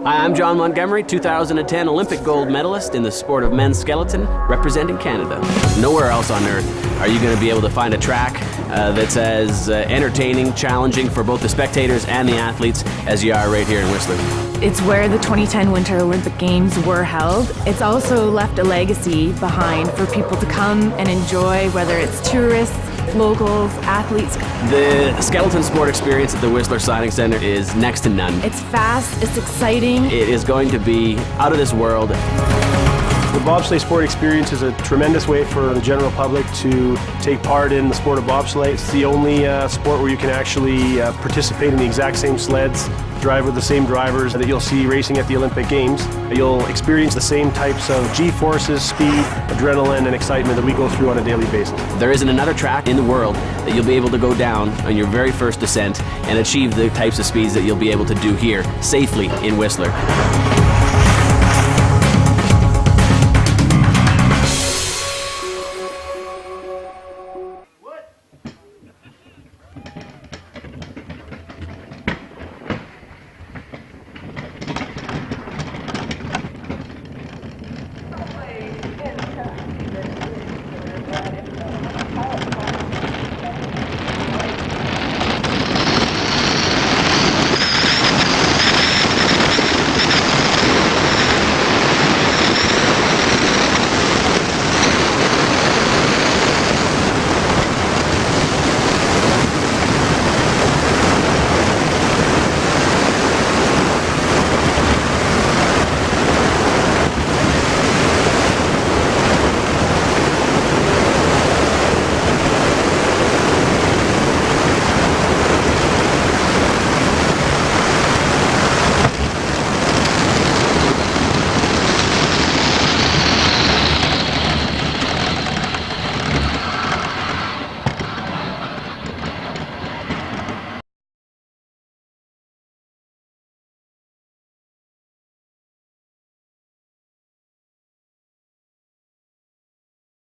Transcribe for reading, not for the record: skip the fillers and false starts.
Hi, I'm John Montgomery, 2010 Olympic gold medalist in the sport of men's skeleton, representing Canada. Nowhere else on earth are you going to be able to find a track that's as entertaining, challenging for both the spectators and the athletes as you are right here in Whistler. It's where the 2010 Winter Olympic Games were held. It's also left a legacy behind for people to come and enjoy, whether it's tourists, locals, athletes. The skeleton sport experience at the Whistler Cycling Centre is next to none. It's fast, it's exciting. It is going to be out of this world. The bobsleigh sport experience is a tremendous way for the general public to take part in the sport of bobsleigh. It's the only sport where you can actually participate in the exact same sleds, drive with the same drivers that you'll see racing at the Olympic Games. You'll experience the same types of G-forces, speed, adrenaline, and excitement that we go through on a daily basis. There isn't another track in the world that you'll be able to go down on your very first descent and achieve the types of speeds that you'll be able to do here safely in Whistler.